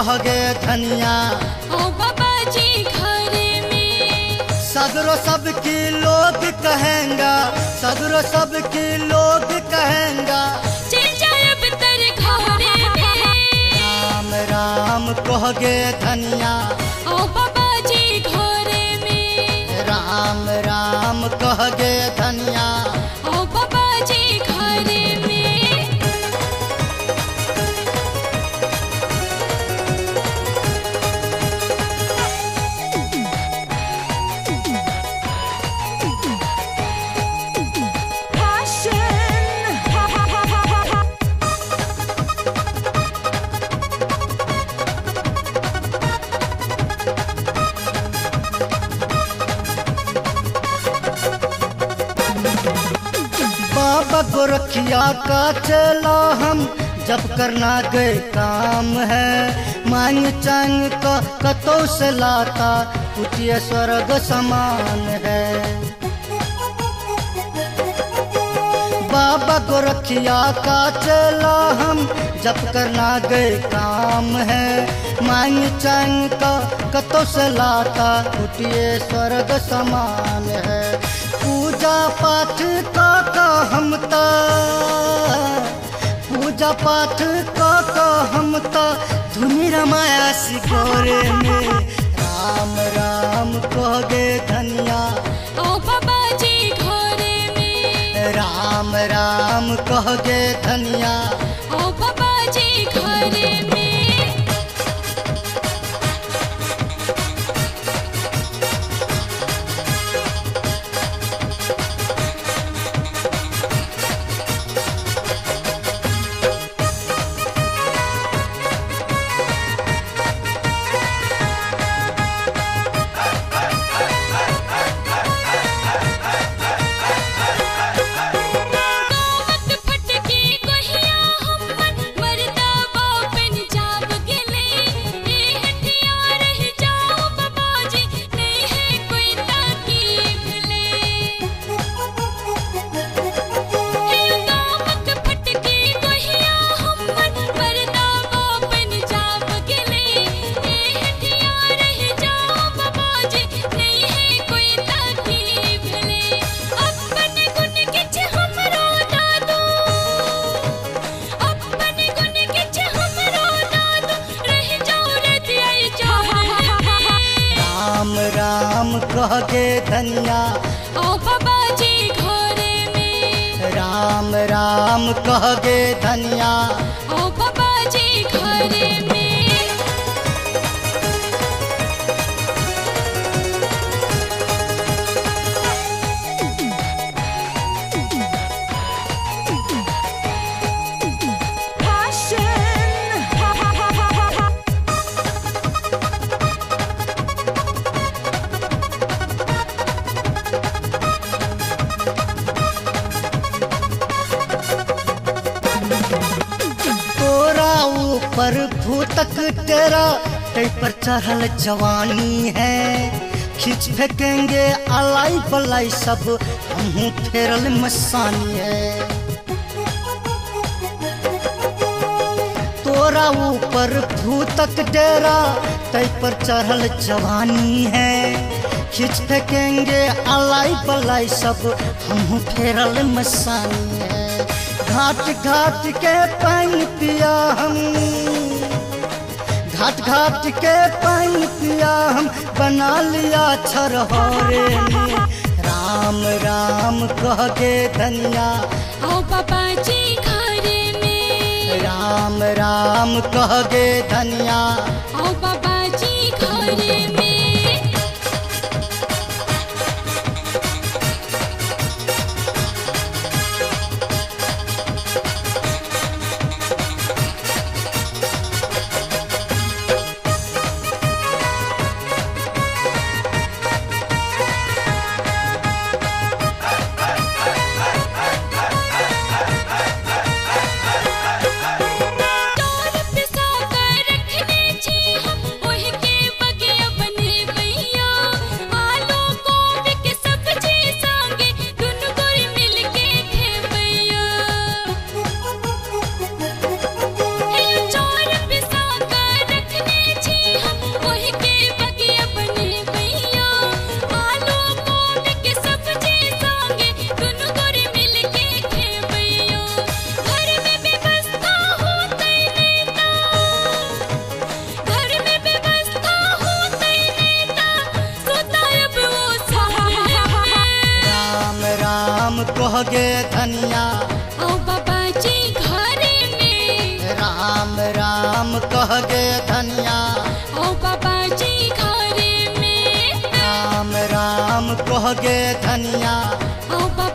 कह गे धनिया ओ बाबा जी घर में। सगरो सबकी लोग कहेंगा, सगरो सबकी लोग कहेंगा, चल जाए तेरे घर में। राम राम कह गे धनिया ओ बाबा जी घर में। राम राम कह गे धनिया ओ बाबा जी घर में। बाबा गोरखिया का चला हम जब करना गए काम है, मांग चांग का कतो से लाता कुटिया स्वर्ग समान है। बाबा गोरखिया का चला हम जब करना गए काम है, मांग चांग का कतो से लाता कुटिया स्वर्ग समान है। पूजा पाठ का हम ता, पूजा पाठ का हम ता धुनी रमाया सिकोरे में। राम राम कह गे धनिया ओ बाबा जी घर में। राम राम कह गे धनिया ओ बाबा जी घर में। राम कह गे धनिया ओ बाबा जी घर में। राम राम कह गे धनिया ओ बाबा जी घर में। पर भूतक तेरा कई पर चढ़ल जवानी है, खींच फेंकेंगे अलाई बलाई सब हमहू फेरल मसानी है। तोरा ऊपर भूतक डेरा कई पर चढ़ल जवानी है, खींच फेंकेंगे अलाई बलाई सब हमहू फेरल मसानी है। घाट घाट के पानी पिया हम, घाट घाट के पानी पिया हम, बना लिया छरहरे में। राम राम कह गे धनिया ओ बाबा जी घर में। राम राम कह गे धनिया ओ बाबा जी घर में। तोर पिसा कर रखने छी हम ओह के बगे गे धनिया, आओ बाबा जी घरे में। राम राम कह गे धनिया, आओ बाबा जी घरे में। राम राम कह गे धनिया, आओ बाबा